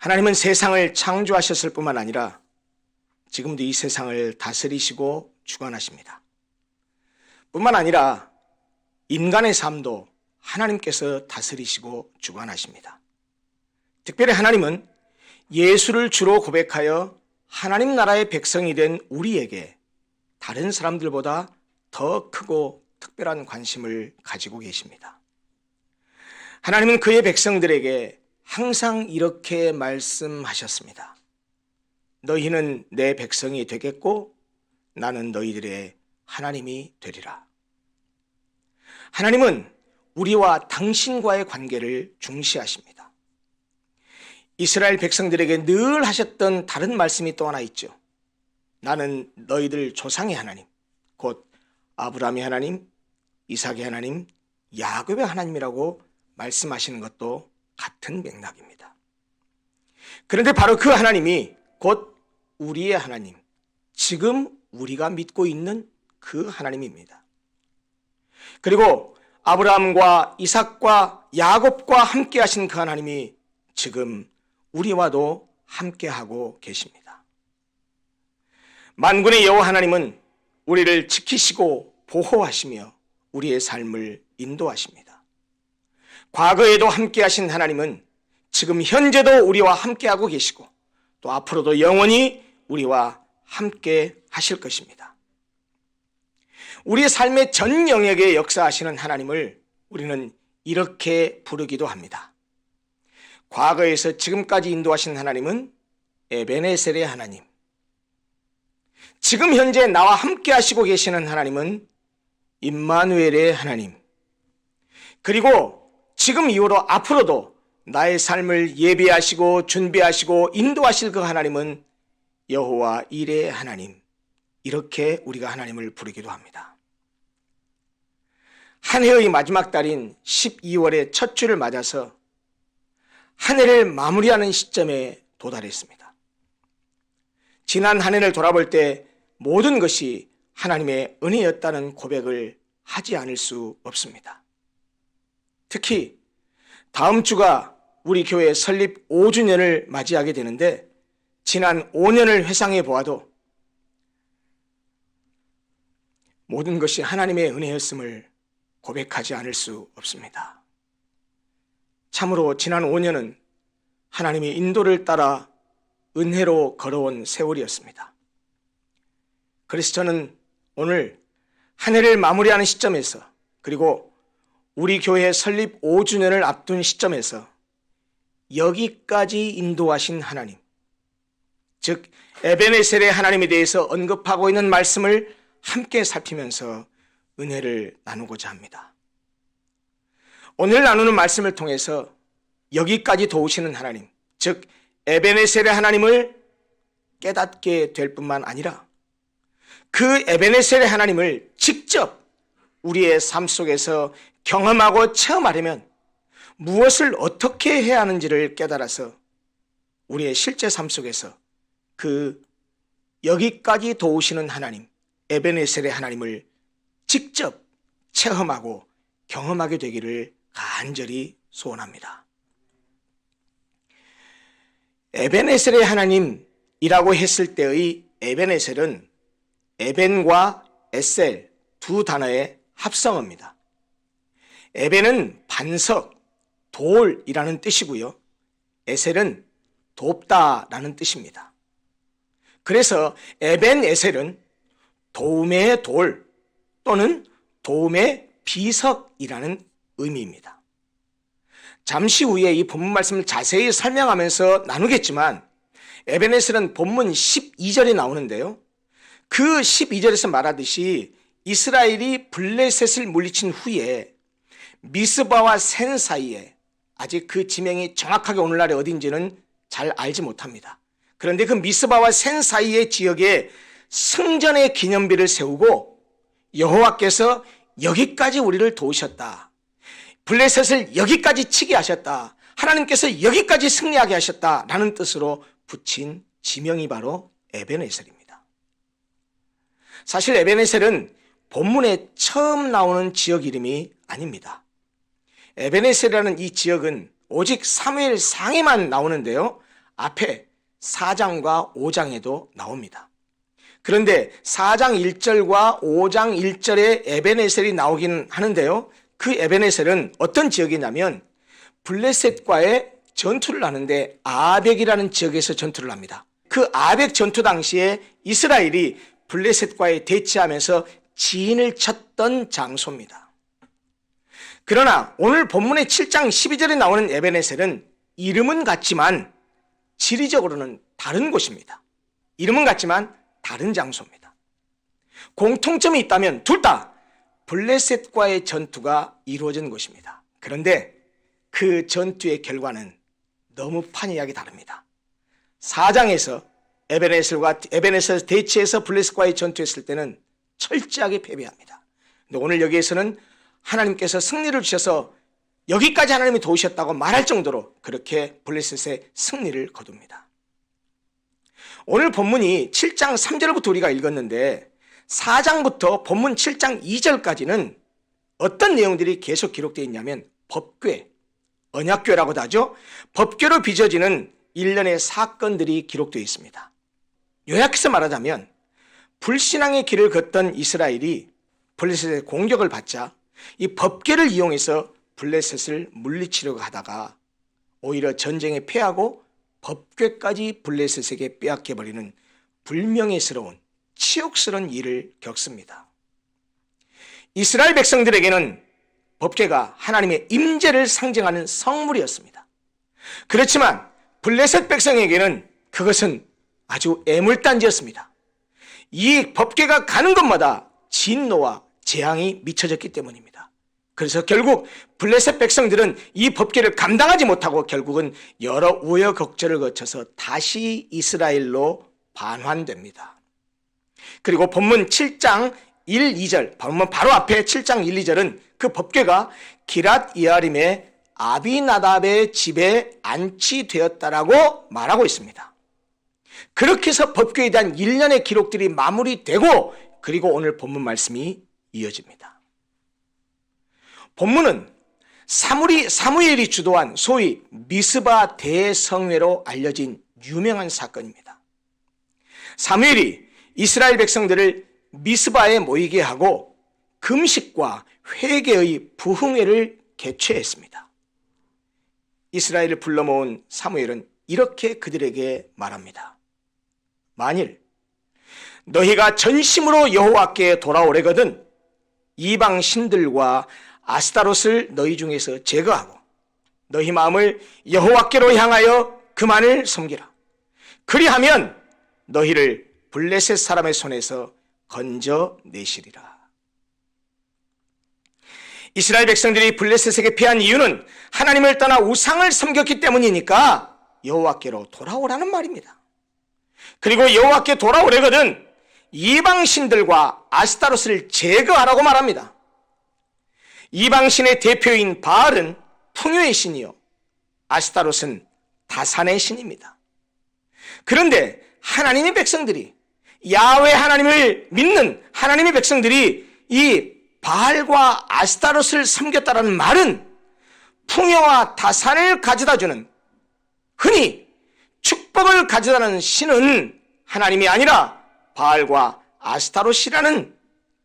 하나님은 세상을 창조하셨을 뿐만 아니라 지금도 이 세상을 다스리시고 주관하십니다. 뿐만 아니라 인간의 삶도 하나님께서 다스리시고 주관하십니다. 특별히 하나님은 예수를 주로 고백하여 하나님 나라의 백성이 된 우리에게 다른 사람들보다 더 크고 특별한 관심을 가지고 계십니다. 하나님은 그의 백성들에게 항상 이렇게 말씀하셨습니다. 너희는 내 백성이 되겠고 나는 너희들의 하나님이 되리라. 하나님은 우리와 당신과의 관계를 중시하십니다. 이스라엘 백성들에게 늘 하셨던 다른 말씀이 또 하나 있죠. 나는 너희들 조상의 하나님, 곧 아브라함의 하나님, 이삭의 하나님, 야곱의 하나님이라고 말씀하시는 것도 같은 맥락입니다. 그런데 바로 그 하나님이 곧 우리의 하나님, 지금 우리가 믿고 있는 그 하나님입니다. 그리고 아브라함과 이삭과 야곱과 함께 하신 그 하나님이 지금 우리와도 함께하고 계십니다. 만군의 여호와 하나님은 우리를 지키시고 보호하시며 우리의 삶을 인도하십니다. 과거에도 함께하신 하나님은 지금 현재도 우리와 함께하고 계시고 또 앞으로도 영원히 우리와 함께 하실 것입니다. 우리의 삶의 전 영역에 역사하시는 하나님을 우리는 이렇게 부르기도 합니다. 과거에서 지금까지 인도하신 하나님은 에베네셀의 하나님, 지금 현재 나와 함께 하시고 계시는 하나님은 임마누엘의 하나님, 그리고 지금 이후로 앞으로도 나의 삶을 예비하시고 준비하시고 인도하실 그 하나님은 여호와 이레의 하나님, 이렇게 우리가 하나님을 부르기도 합니다. 한 해의 마지막 달인 12월의 첫 주를 맞아서 한 해를 마무리하는 시점에 도달했습니다. 지난 한 해를 돌아볼 때 모든 것이 하나님의 은혜였다는 고백을 하지 않을 수 없습니다. 특히 다음 주가 우리 교회 설립 5주년을 맞이하게 되는데 지난 5년을 회상해 보아도 모든 것이 하나님의 은혜였음을 고백하지 않을 수 없습니다. 참으로 지난 5년은 하나님의 인도를 따라 은혜로 걸어온 세월이었습니다. 그래서 저는 오늘 한 해를 마무리하는 시점에서 그리고 우리 교회 설립 5주년을 앞둔 시점에서 여기까지 인도하신 하나님, 즉 에베네셀의 하나님에 대해서 언급하고 있는 말씀을 함께 살피면서 은혜를 나누고자 합니다. 오늘 나누는 말씀을 통해서 여기까지 도우시는 하나님, 즉 에베네셀의 하나님을 깨닫게 될 뿐만 아니라 그 에베네셀의 하나님을 직접 우리의 삶 속에서 경험하고 체험하려면 무엇을 어떻게 해야 하는지를 깨달아서 우리의 실제 삶 속에서 그 여기까지 도우시는 하나님, 에베네셀의 하나님을 직접 체험하고 경험하게 되기를 간절히 소원합니다. 에베네셀의 하나님이라고 했을 때의 에베네셀은 에벤과 에셀 두 단어의 합성어입니다. 에벤은 반석, 돌이라는 뜻이고요. 에셀은 돕다라는 뜻입니다. 그래서 에벤 에셀은 도움의 돌 또는 도움의 비석이라는 의미입니다. 잠시 후에 이 본문 말씀을 자세히 설명하면서 나누겠지만 에베네셀은 본문 12절에 나오는데요. 그 12절에서 말하듯이 이스라엘이 블레셋을 물리친 후에 미스바와 센 사이에, 아직 그 지명이 정확하게 오늘날에 어딘지는 잘 알지 못합니다. 그런데 그 미스바와 센 사이의 지역에 승전의 기념비를 세우고 여호와께서 여기까지 우리를 도우셨다, 블레셋을 여기까지 치게 하셨다, 하나님께서 여기까지 승리하게 하셨다라는 뜻으로 붙인 지명이 바로 에베네셀입니다. 사실 에베네셀은 본문에 처음 나오는 지역 이름이 아닙니다. 에베네셀이라는 이 지역은 오직 사무엘상에만 나오는데요, 앞에 4장과 5장에도 나옵니다. 그런데 4장 1절과 5장 1절에 에벤에셀이 나오긴 하는데요. 그 에벤에셀은 어떤 지역이냐면 블레셋과의 전투를 하는데 아벡이라는 지역에서 전투를 합니다. 그 아벡 전투 당시에 이스라엘이 블레셋과의 대치하면서 진을 쳤던 장소입니다. 그러나 오늘 본문의 7장 12절에 나오는 에벤에셀은 이름은 같지만 지리적으로는 다른 곳입니다. 이름은 같지만 다른 장소입니다. 공통점이 있다면 둘 다 블레셋과의 전투가 이루어진 곳입니다. 그런데 그 전투의 결과는 너무 판이하게 다릅니다. 4장에서 에벤에셀 대치해서 블레셋과의 전투했을 때는 철저하게 패배합니다. 근데 오늘 여기에서는 하나님께서 승리를 주셔서 여기까지 하나님이 도우셨다고 말할 정도로 그렇게 블레셋의 승리를 거둡니다. 오늘 본문이 7장 3절부터 우리가 읽었는데 4장부터 본문 7장 2절까지는 어떤 내용들이 계속 기록되어 있냐면 법궤, 언약궤라고도 하죠. 법궤로 빚어지는 일련의 사건들이 기록되어 있습니다. 요약해서 말하자면 불신앙의 길을 걷던 이스라엘이 블레셋의 공격을 받자 이 법궤를 이용해서 블레셋을 물리치려고 하다가 오히려 전쟁에 패하고 법궤까지 블레셋에게 빼앗겨버리는 불명예스러운 치욕스러운 일을 겪습니다. 이스라엘 백성들에게는 법궤가 하나님의 임재를 상징하는 성물이었습니다. 그렇지만 블레셋 백성에게는 그것은 아주 애물단지였습니다. 이 법궤가 가는 곳마다 진노와 재앙이 미쳐졌기 때문입니다. 그래서 결국 블레셋 백성들은 이 법궤를 감당하지 못하고 결국은 여러 우여곡절을 거쳐서 다시 이스라엘로 반환됩니다. 그리고 본문 7장 1, 2절, 본문 바로 앞에 7장 1, 2절은 그 법궤가 기랏 이아림의 아비나답의 집에 안치되었다라고 말하고 있습니다. 그렇게 해서 법궤에 대한 일련의 기록들이 마무리되고 그리고 오늘 본문 말씀이 이어집니다. 본문은 사무엘이 주도한 소위 미스바 대성회로 알려진 유명한 사건입니다. 사무엘이 이스라엘 백성들을 미스바에 모이게 하고 금식과 회개의 부흥회를 개최했습니다. 이스라엘을 불러 모은 사무엘은 이렇게 그들에게 말합니다. 만일 너희가 전심으로 여호와께 돌아오려거든 이방 신들과 아스타롯을 너희 중에서 제거하고 너희 마음을 여호와께로 향하여 그만을 섬기라. 그리하면 너희를 블레셋 사람의 손에서 건져내시리라. 이스라엘 백성들이 블레셋에게 패한 이유는 하나님을 떠나 우상을 섬겼기 때문이니까 여호와께로 돌아오라는 말입니다. 그리고 여호와께 돌아오려거든 이방신들과 아스타롯을 제거하라고 말합니다. 이방신의 대표인 바알은 풍요의 신이요 아스타롯은 다산의 신입니다. 그런데 하나님의 백성들이 야훼 하나님을 믿는 하나님의 백성들이 이 바알과 아스타롯을 섬겼다라는 말은 풍요와 다산을 가져다주는 흔히 축복을 가져다는 신은 하나님이 아니라 바알과 아스타롯이라는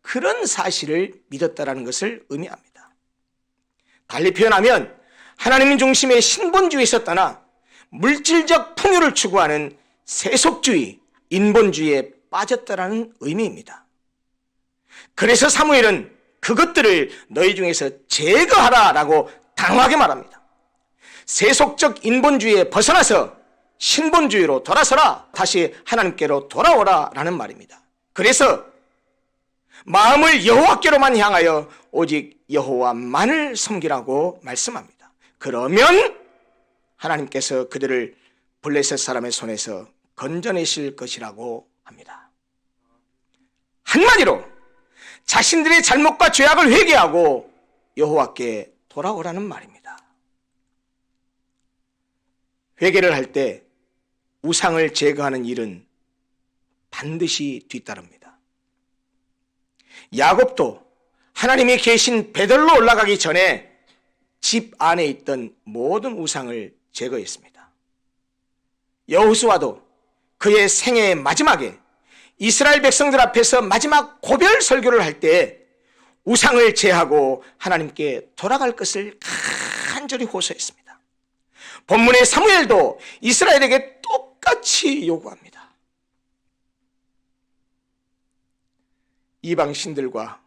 그런 사실을 믿었다라는 것을 의미합니다. 달리 표현하면 하나님 중심의 신본주의에서 떠나 물질적 풍요를 추구하는 세속주의, 인본주의에 빠졌다라는 의미입니다. 그래서 사무엘은 그것들을 너희 중에서 제거하라라고 단호하게 말합니다. 세속적 인본주의에 벗어나서 신본주의로 돌아서라, 다시 하나님께로 돌아오라라는 말입니다. 그래서 마음을 여호와께로만 향하여 오직 여호와만을 섬기라고 말씀합니다. 그러면 하나님께서 그들을 블레셋 사람의 손에서 건져내실 것이라고 합니다. 한마디로 자신들의 잘못과 죄악을 회개하고 여호와께 돌아오라는 말입니다. 회개를 할 때 우상을 제거하는 일은 반드시 뒤따릅니다. 야곱도 하나님이 계신 베델로 올라가기 전에 집 안에 있던 모든 우상을 제거했습니다. 여호수아도 그의 생애의 마지막에 이스라엘 백성들 앞에서 마지막 고별 설교를 할 때 우상을 제하고 하나님께 돌아갈 것을 간절히 호소했습니다. 본문의 사무엘도 이스라엘에게 똑같이 요구합니다. 이방 신들과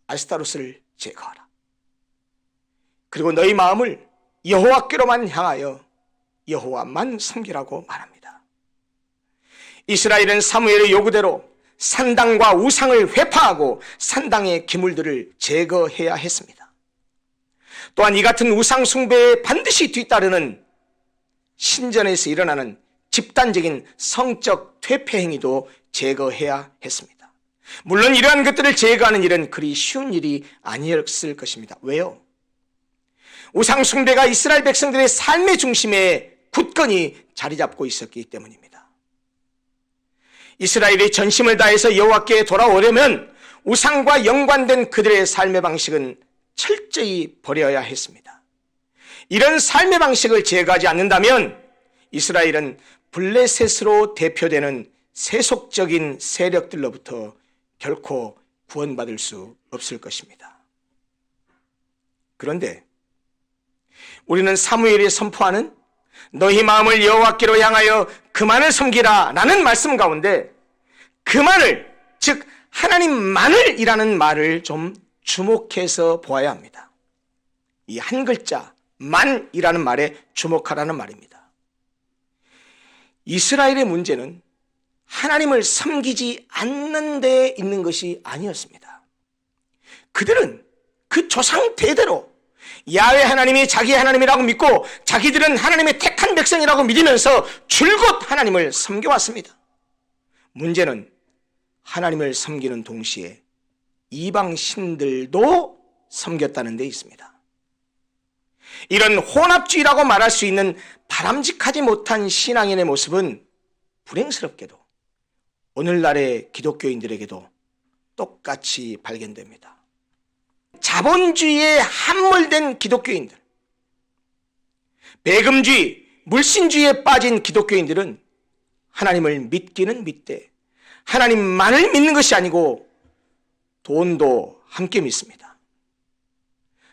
아스타롯을 제거하라. 그리고 너희 마음을 여호와께로만 향하여 여호와만 섬기라고 말합니다. 이스라엘은 사무엘의 요구대로 산당과 우상을 회파하고 산당의 기물들을 제거해야 했습니다. 또한 이 같은 우상 숭배에 반드시 뒤따르는 신전에서 일어나는 집단적인 성적 퇴폐 행위도 제거해야 했습니다. 물론 이러한 것들을 제거하는 일은 그리 쉬운 일이 아니었을 것입니다. 왜요? 우상 숭배가 이스라엘 백성들의 삶의 중심에 굳건히 자리 잡고 있었기 때문입니다. 이스라엘이 전심을 다해서 여호와께 돌아오려면 우상과 연관된 그들의 삶의 방식은 철저히 버려야 했습니다. 이런 삶의 방식을 제거하지 않는다면 이스라엘은 블레셋으로 대표되는 세속적인 세력들로부터 결코 구원받을 수 없을 것입니다. 그런데 우리는 사무엘이 선포하는 너희 마음을 여호와께로 향하여 그만을 섬기라 라는 말씀 가운데 그만을, 즉 하나님만을이라는 말을 좀 주목해서 보아야 합니다. 이 한 글자 만이라는 말에 주목하라는 말입니다. 이스라엘의 문제는 하나님을 섬기지 않는 데 있는 것이 아니었습니다. 그들은 그 조상 대대로 야훼 하나님이 자기 하나님이라고 믿고 자기들은 하나님의 택한 백성이라고 믿으면서 줄곧 하나님을 섬겨왔습니다. 문제는 하나님을 섬기는 동시에 이방 신들도 섬겼다는 데 있습니다. 이런 혼합주의라고 말할 수 있는 바람직하지 못한 신앙인의 모습은 불행스럽게도 오늘날의 기독교인들에게도 똑같이 발견됩니다. 자본주의에 함몰된 기독교인들, 배금주의, 물신주의에 빠진 기독교인들은 하나님을 믿기는 믿되 하나님만을 믿는 것이 아니고 돈도 함께 믿습니다.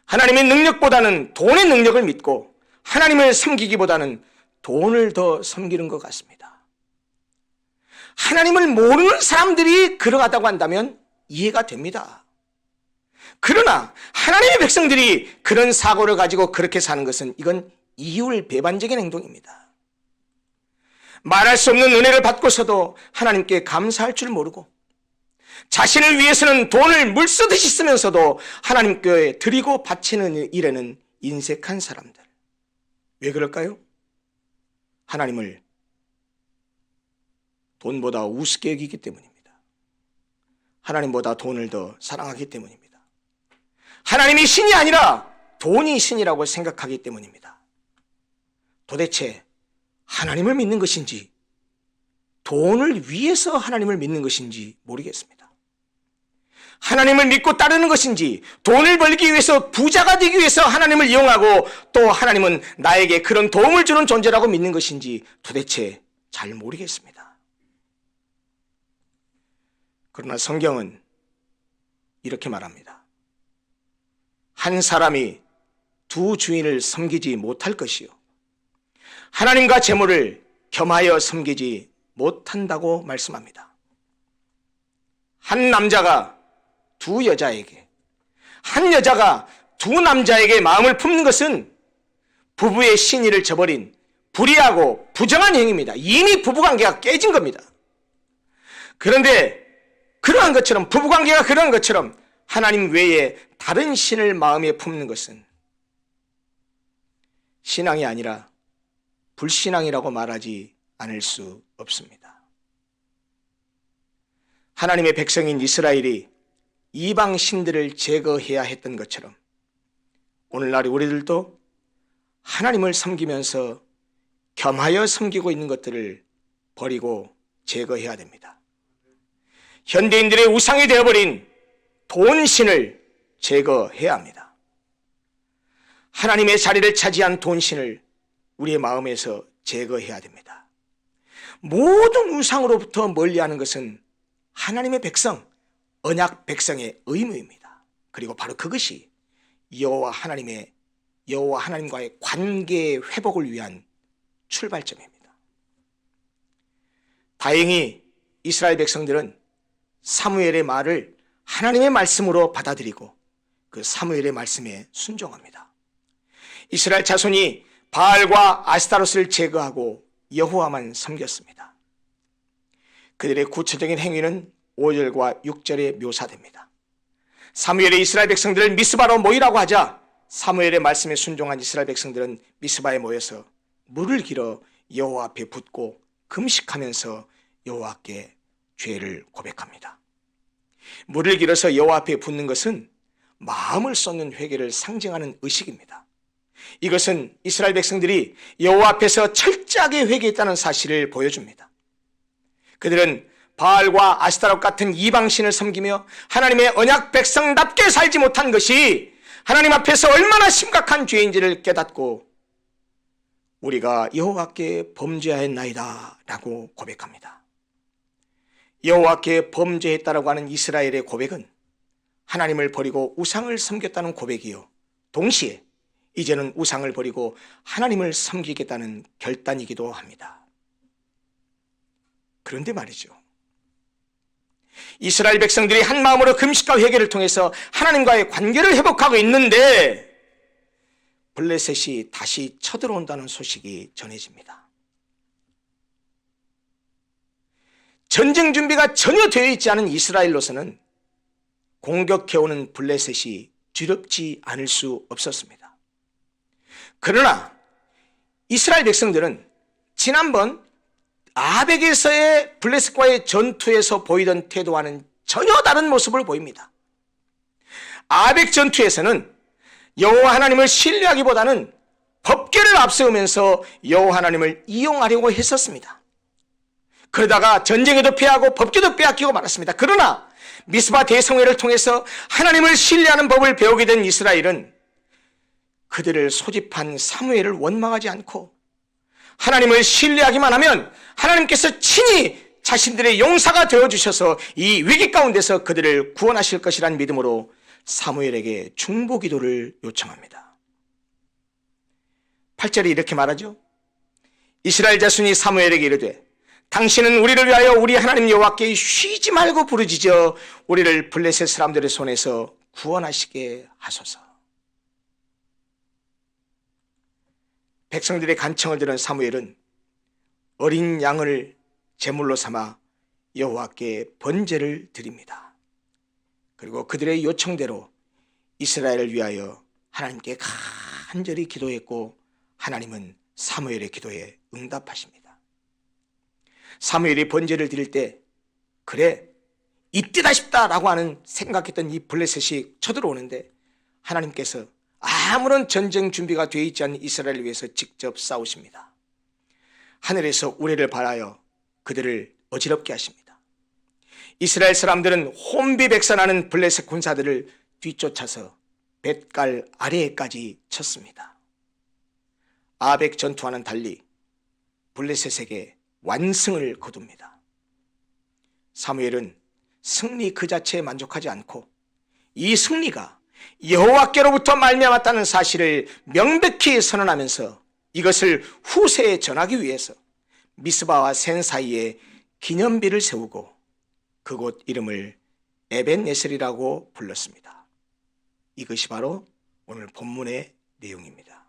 하나님의 능력보다는 돈의 능력을 믿고 하나님을 섬기기보다는 돈을 더 섬기는 것 같습니다. 하나님을 모르는 사람들이 그러하다고 한다면 이해가 됩니다. 그러나 하나님의 백성들이 그런 사고를 가지고 그렇게 사는 것은 이건 이율배반적인 행동입니다. 말할 수 없는 은혜를 받고서도 하나님께 감사할 줄 모르고 자신을 위해서는 돈을 물쓰듯이 쓰면서도 하나님께 드리고 바치는 일에는 인색한 사람들. 왜 그럴까요? 하나님을 돈보다 우습게 여기기 때문입니다. 하나님보다 돈을 더 사랑하기 때문입니다. 하나님이 신이 아니라 돈이 신이라고 생각하기 때문입니다. 도대체 하나님을 믿는 것인지 돈을 위해서 하나님을 믿는 것인지 모르겠습니다. 하나님을 믿고 따르는 것인지 돈을 벌기 위해서 부자가 되기 위해서 하나님을 이용하고 또 하나님은 나에게 그런 도움을 주는 존재라고 믿는 것인지 도대체 잘 모르겠습니다. 그러나 성경은 이렇게 말합니다. 한 사람이 두 주인을 섬기지 못할 것이요 하나님과 재물을 겸하여 섬기지 못한다고 말씀합니다. 한 남자가 두 여자에게, 한 여자가 두 남자에게 마음을 품는 것은 부부의 신의를 저버린 불의하고 부정한 행위입니다. 이미 부부관계가 깨진 겁니다. 그런데 그러한 것처럼, 부부관계가 그러한 것처럼 하나님 외에 다른 신을 마음에 품는 것은 신앙이 아니라 불신앙이라고 말하지 않을 수 없습니다. 하나님의 백성인 이스라엘이 이방 신들을 제거해야 했던 것처럼 오늘날 우리들도 하나님을 섬기면서 겸하여 섬기고 있는 것들을 버리고 제거해야 됩니다. 현대인들의 우상이 되어버린 돈신을 제거해야 합니다. 하나님의 자리를 차지한 돈신을 우리의 마음에서 제거해야 됩니다. 모든 우상으로부터 멀리하는 것은 하나님의 백성, 언약 백성의 의무입니다. 그리고 바로 그것이 여호와 하나님과의 관계 회복을 위한 출발점입니다. 다행히 이스라엘 백성들은 사무엘의 말을 하나님의 말씀으로 받아들이고 그 사무엘의 말씀에 순종합니다. 이스라엘 자손이 바알과 아스타롯을 제거하고 여호와만 섬겼습니다. 그들의 구체적인 행위는 5절과 6절에 묘사됩니다. 사무엘이 이스라엘 백성들을 미스바로 모이라고 하자 사무엘의 말씀에 순종한 이스라엘 백성들은 미스바에 모여서 물을 길어 여호와 앞에 붓고 금식하면서 여호와께 죄를 고백합니다. 물을 길어서 여호와 앞에 붓는 것은 마음을 쏟는 회개를 상징하는 의식입니다. 이것은 이스라엘 백성들이 여호와 앞에서 철저하게 회개했다는 사실을 보여줍니다. 그들은 바알과 아스타롯 같은 이방신을 섬기며 하나님의 언약 백성답게 살지 못한 것이 하나님 앞에서 얼마나 심각한 죄인지를 깨닫고 우리가 여호와께 범죄하였나이다 라고 고백합니다. 여호와께 범죄했다라고 하는 이스라엘의 고백은 하나님을 버리고 우상을 섬겼다는 고백이요, 동시에 이제는 우상을 버리고 하나님을 섬기겠다는 결단이기도 합니다. 그런데 말이죠, 이스라엘 백성들이 한 마음으로 금식과 회개를 통해서 하나님과의 관계를 회복하고 있는데 블레셋이 다시 쳐들어온다는 소식이 전해집니다. 전쟁 준비가 전혀 되어 있지 않은 이스라엘로서는 공격해오는 블레셋이 두렵지 않을 수 없었습니다. 그러나 이스라엘 백성들은 지난번 아벡에서의 블레셋과의 전투에서 보이던 태도와는 전혀 다른 모습을 보입니다. 아벡 전투에서는 여호와 하나님을 신뢰하기보다는 법궤를 앞세우면서 여호와 하나님을 이용하려고 했었습니다. 그러다가 전쟁에도 패하고 법궤도 빼앗기고 말았습니다. 그러나 미스바 대성회를 통해서 하나님을 신뢰하는 법을 배우게 된 이스라엘은 그들을 소집한 사무엘을 원망하지 않고 하나님을 신뢰하기만 하면 하나님께서 친히 자신들의 용사가 되어주셔서 이 위기 가운데서 그들을 구원하실 것이라는 믿음으로 사무엘에게 중보기도를 요청합니다. 8절에 이렇게 말하죠. 이스라엘 자손이 사무엘에게 이르되 당신은 우리를 위하여 우리 하나님 여호와께 쉬지 말고 부르짖어 우리를 블레셋 사람들의 손에서 구원하시게 하소서. 백성들의 간청을 들은 사무엘은 어린 양을 제물로 삼아 여호와께 번제를 드립니다. 그리고 그들의 요청대로 이스라엘을 위하여 하나님께 간절히 기도했고 하나님은 사무엘의 기도에 응답하십니다. 사무엘이 번제를 드릴 때 그래 이때다 싶다라고 하는 생각했던 이 블레셋이 쳐들어오는데 하나님께서 아무런 전쟁 준비가 되어 있지 않은 이스라엘을 위해서 직접 싸우십니다. 하늘에서 우레를 발하여 그들을 어지럽게 하십니다. 이스라엘 사람들은 혼비백산하는 블레셋 군사들을 뒤쫓아서 벳갈 아래에까지 쳤습니다. 아벡 전투와는 달리 블레셋에게 완승을 거둡니다. 사무엘은 승리 그 자체에 만족하지 않고 이 승리가 여호와께로부터 말미암았다는 사실을 명백히 선언하면서 이것을 후세에 전하기 위해서 미스바와 센 사이에 기념비를 세우고 그곳 이름을 에벤네셀이라고 불렀습니다. 이것이 바로 오늘 본문의 내용입니다.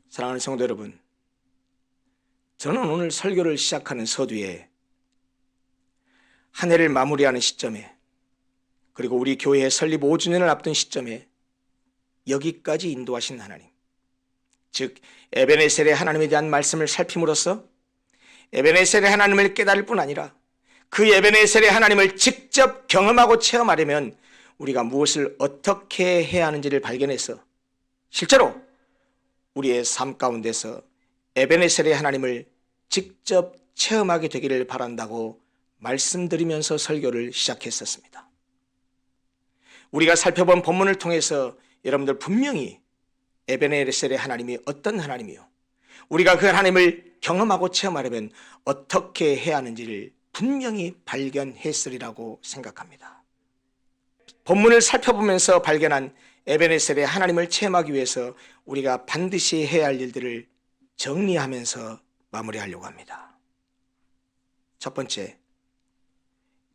사랑하는 성도 여러분, 저는 오늘 설교를 시작하는 서두에 한 해를 마무리하는 시점에 그리고 우리 교회의 설립 5주년을 앞둔 시점에 여기까지 인도하신 하나님, 즉 에베네셀의 하나님에 대한 말씀을 살핌으로써 에베네셀의 하나님을 깨달을 뿐 아니라 그 에베네셀의 하나님을 직접 경험하고 체험하려면 우리가 무엇을 어떻게 해야 하는지를 발견해서 실제로 우리의 삶 가운데서 에베네셀의 하나님을 직접 체험하게 되기를 바란다고 말씀드리면서 설교를 시작했었습니다. 우리가 살펴본 본문을 통해서 여러분들 분명히 에베네셀의 하나님이 어떤 하나님이요, 우리가 그 하나님을 경험하고 체험하려면 어떻게 해야 하는지를 분명히 발견했으리라고 생각합니다. 본문을 살펴보면서 발견한 에베네셀의 하나님을 체험하기 위해서 우리가 반드시 해야 할 일들을 정리하면서 마무리하려고 합니다. 첫 번째,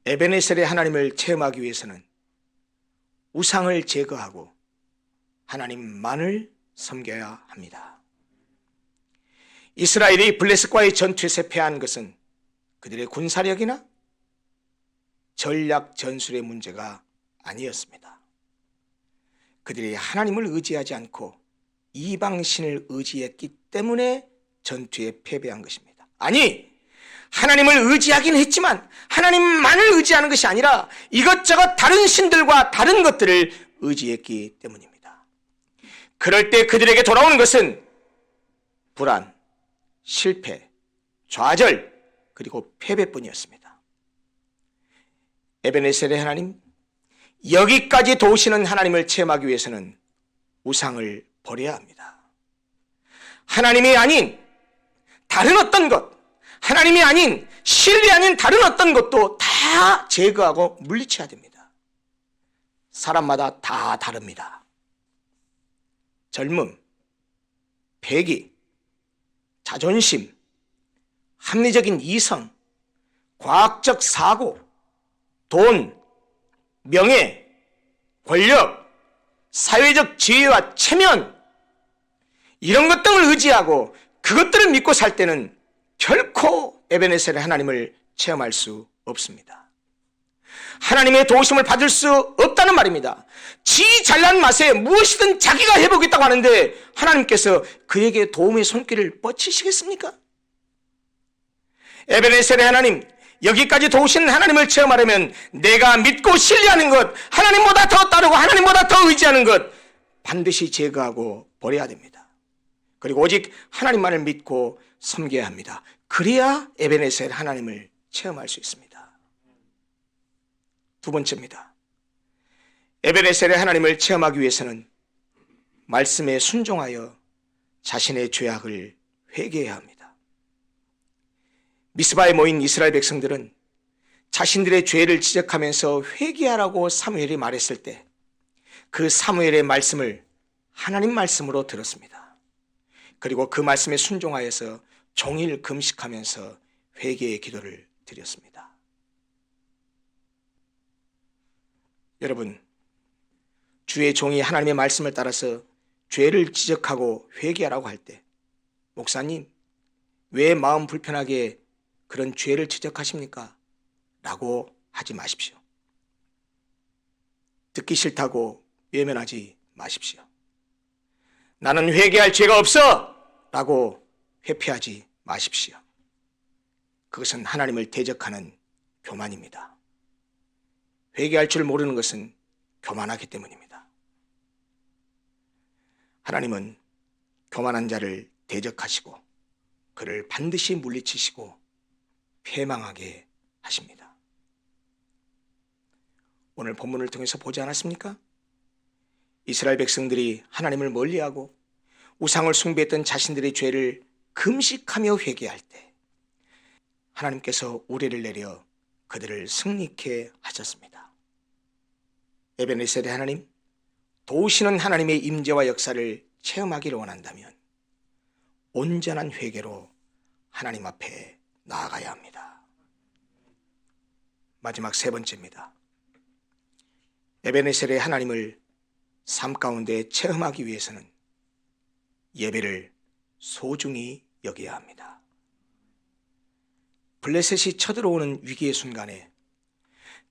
에베네셀의 하나님을 체험하기 위해서는 우상을 제거하고 하나님만을 섬겨야 합니다. 이스라엘이 블레셋과의 전투에서 패한 것은 그들의 군사력이나 전략 전술의 문제가 아니었습니다. 그들이 하나님을 의지하지 않고 이방신을 의지했기 때문에 전투에 패배한 것입니다. 아니, 하나님을 의지하긴 했지만 하나님만을 의지하는 것이 아니라 이것저것 다른 신들과 다른 것들을 의지했기 때문입니다. 그럴 때 그들에게 돌아오는 것은 불안, 실패, 좌절, 그리고 패배뿐이었습니다. 에베네셀의 하나님, 여기까지 도우시는 하나님을 체험하기 위해서는 우상을 버려야 합니다. 하나님이 아닌 다른 어떤 것, 하나님이 아닌 신이 아닌 다른 어떤 것도 다 제거하고 물리쳐야 됩니다. 사람마다 다 다릅니다. 젊음, 패기, 자존심, 합리적인 이성, 과학적 사고, 돈, 명예, 권력, 사회적 지위와 체면, 이런 것 등을 의지하고 그것들을 믿고 살 때는 결코 에베네셀의 하나님을 체험할 수 없습니다. 하나님의 도우심을 받을 수 없다는 말입니다. 지 잘난 맛에 무엇이든 자기가 해보겠다고 하는데 하나님께서 그에게 도움의 손길을 뻗치시겠습니까? 에베네셀의 하나님, 여기까지 도우시는 하나님을 체험하려면 내가 믿고 신뢰하는 것, 하나님보다 더 따르고 하나님보다 더 의지하는 것 반드시 제거하고 버려야 됩니다. 그리고 오직 하나님만을 믿고 섬겨야 합니다. 그래야 에베네셀 하나님을 체험할 수 있습니다. 두 번째입니다. 에베네셀의 하나님을 체험하기 위해서는 말씀에 순종하여 자신의 죄악을 회개해야 합니다. 미스바에 모인 이스라엘 백성들은 자신들의 죄를 지적하면서 회개하라고 사무엘이 말했을 때 그 사무엘의 말씀을 하나님 말씀으로 들었습니다. 그리고 그 말씀에 순종하여서 종일 금식하면서 회개의 기도를 드렸습니다. 여러분, 주의 종이 하나님의 말씀을 따라서 죄를 지적하고 회개하라고 할 때 목사님, 왜 마음 불편하게 그런 죄를 지적하십니까? 라고 하지 마십시오. 듣기 싫다고 외면하지 마십시오. 나는 회개할 죄가 없어! 라고 회피하지 마십시오. 그것은 하나님을 대적하는 교만입니다. 회개할 줄 모르는 것은 교만하기 때문입니다. 하나님은 교만한 자를 대적하시고 그를 반드시 물리치시고 패망하게 하십니다. 오늘 본문을 통해서 보지 않았습니까? 이스라엘 백성들이 하나님을 멀리하고 우상을 숭배했던 자신들의 죄를 금식하며 회개할 때 하나님께서 우레를 내려 그들을 승리케 하셨습니다. 에베네셀의 하나님, 도우시는 하나님의 임재와 역사를 체험하기를 원한다면 온전한 회개로 하나님 앞에 나아가야 합니다. 마지막 세 번째입니다. 에베네셀의 하나님을 삶 가운데 체험하기 위해서는 예배를 소중히 여겨야 합니다. 블레셋이 쳐들어오는 위기의 순간에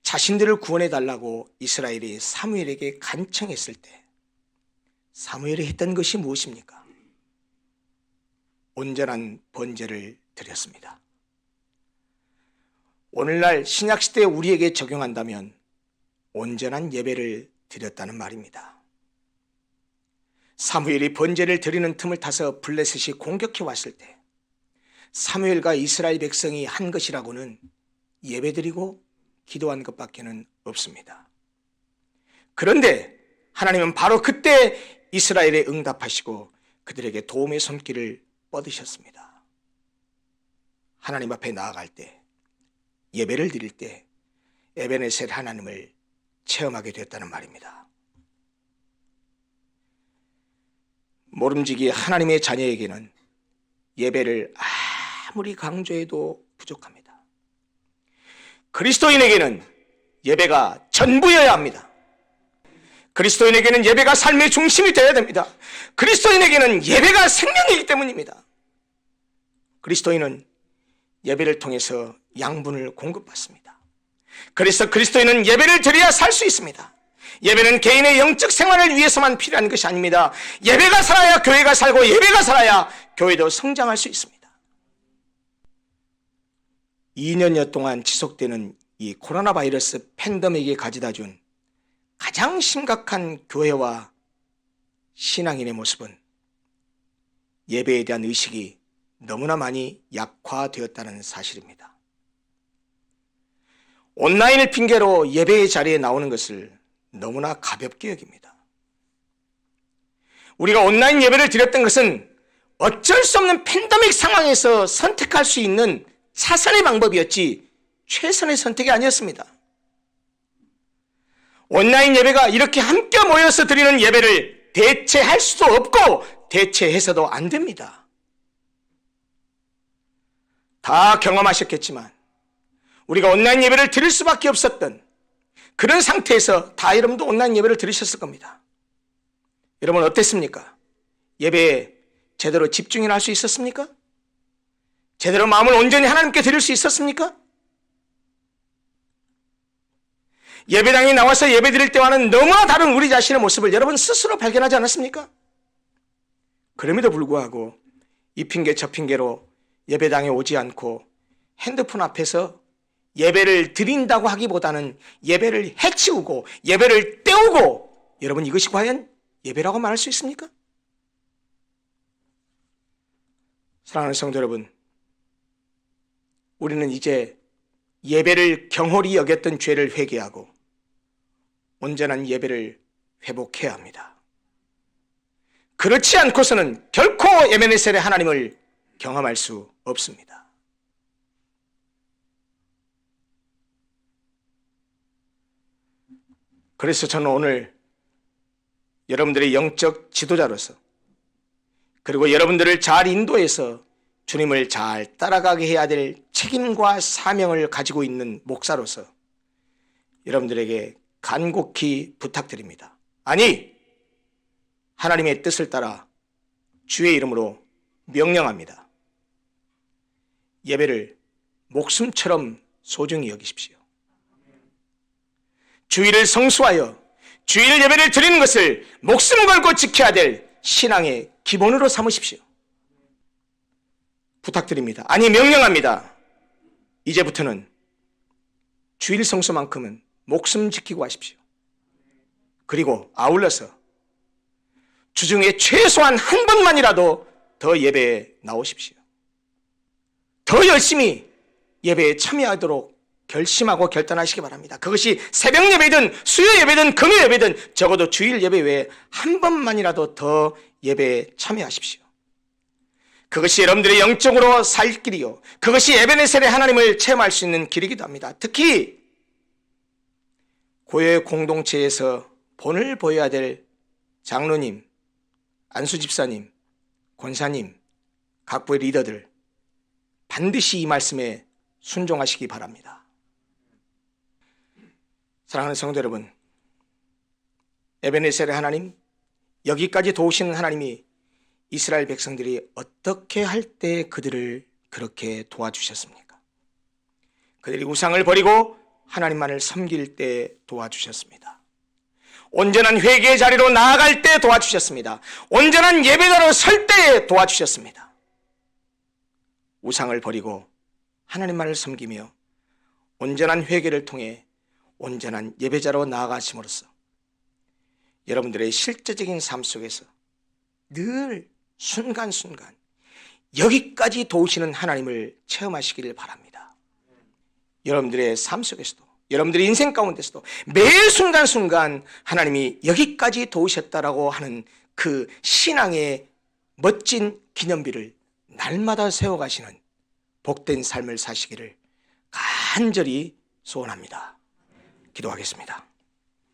자신들을 구원해달라고 이스라엘이 사무엘에게 간청했을 때 사무엘이 했던 것이 무엇입니까? 온전한 번제를 드렸습니다. 오늘날 신약시대에 우리에게 적용한다면 온전한 예배를 드렸다는 말입니다. 사무엘이 번제를 드리는 틈을 타서 블레셋이 공격해 왔을 때 사무엘과 이스라엘 백성이 한 것이라고는 예배드리고 기도한 것밖에는 없습니다. 그런데 하나님은 바로 그때 이스라엘에 응답하시고 그들에게 도움의 손길을 뻗으셨습니다. 하나님 앞에 나아갈 때, 예배를 드릴 때 에베네셀 하나님을 체험하게 됐다는 말입니다. 모름지기 하나님의 자녀에게는 예배를 아무리 강조해도 부족합니다. 그리스도인에게는 예배가 전부여야 합니다. 그리스도인에게는 예배가 삶의 중심이 되어야 됩니다. 그리스도인에게는 예배가 생명이기 때문입니다. 그리스도인은 예배를 통해서 양분을 공급받습니다. 그래서 그리스도인은 예배를 드려야 살 수 있습니다. 예배는 개인의 영적 생활을 위해서만 필요한 것이 아닙니다. 예배가 살아야 교회가 살고, 예배가 살아야 교회도 성장할 수 있습니다. 2년여 동안 지속되는 이 코로나 바이러스 팬데믹이 가져다 준 가장 심각한 교회와 신앙인의 모습은 예배에 대한 의식이 너무나 많이 약화되었다는 사실입니다. 온라인을 핑계로 예배의 자리에 나오는 것을 너무나 가볍게 여깁니다. 우리가 온라인 예배를 드렸던 것은 어쩔 수 없는 팬데믹 상황에서 선택할 수 있는 차선의 방법이었지 최선의 선택이 아니었습니다. 온라인 예배가 이렇게 함께 모여서 드리는 예배를 대체할 수도 없고 대체해서도 안 됩니다. 다 경험하셨겠지만 우리가 온라인 예배를 드릴 수밖에 없었던 그런 상태에서 다 여러분도 온라인 예배를 들으셨을 겁니다. 여러분 어땠습니까? 예배에 제대로 집중이나 할 수 있었습니까? 제대로 마음을 온전히 하나님께 드릴 수 있었습니까? 예배당에 나와서 예배 드릴 때와는 너무나 다른 우리 자신의 모습을 여러분 스스로 발견하지 않았습니까? 그럼에도 불구하고 이 핑계 저 핑계로 예배당에 오지 않고 핸드폰 앞에서 예배를 드린다고 하기보다는 예배를 해치우고 예배를 때우고, 여러분 이것이 과연 예배라고 말할 수 있습니까? 사랑하는 성도 여러분, 우리는 이제 예배를 경홀히 여겼던 죄를 회개하고 온전한 예배를 회복해야 합니다. 그렇지 않고서는 결코 에베네셀의 하나님을 경험할 수 없습니다. 그래서 저는 오늘 여러분들의 영적 지도자로서, 그리고 여러분들을 잘 인도해서 주님을 잘 따라가게 해야 될 책임과 사명을 가지고 있는 목사로서 여러분들에게 간곡히 부탁드립니다. 아니, 하나님의 뜻을 따라 주의 이름으로 명령합니다. 예배를 목숨처럼 소중히 여기십시오. 주일을 성수하여 주일 예배를 드리는 것을 목숨 걸고 지켜야 될 신앙의 기본으로 삼으십시오. 부탁드립니다. 아니, 명령합니다. 이제부터는 주일 성수만큼은 목숨 지키고 하십시오. 그리고 아울러서 주중에 최소한 한 번만이라도 더 예배에 나오십시오. 더 열심히 예배에 참여하도록 결심하고 결단하시기 바랍니다. 그것이 새벽 예배든 수요 예배든 금요 예배든 적어도 주일 예배 외에 한 번만이라도 더 예배에 참여하십시오. 그것이 여러분들의 영적으로 살 길이요, 그것이 에베네셀의 하나님을 체험할 수 있는 길이기도 합니다. 특히 고요 공동체에서 본을 보여야 될 장로님, 안수집사님, 권사님, 각부의 리더들 반드시 이 말씀에 순종하시기 바랍니다. 사랑하는 성도 여러분, 에베네셀의 하나님, 여기까지 도우시는 하나님이 이스라엘 백성들이 어떻게 할 때 그들을 그렇게 도와주셨습니까? 그들이 우상을 버리고 하나님만을 섬길 때 도와주셨습니다. 온전한 회개의 자리로 나아갈 때 도와주셨습니다. 온전한 예배자로 설 때 도와주셨습니다. 우상을 버리고 하나님만을 섬기며 온전한 회개를 통해 온전한 예배자로 나아가심으로써 여러분들의 실제적인 삶 속에서 늘 순간순간 여기까지 도우시는 하나님을 체험하시기를 바랍니다. 여러분들의 삶 속에서도, 여러분들의 인생 가운데서도 매 순간순간 하나님이 여기까지 도우셨다라고 하는 그 신앙의 멋진 기념비를 날마다 세워가시는 복된 삶을 사시기를 간절히 소원합니다. 기도하겠습니다.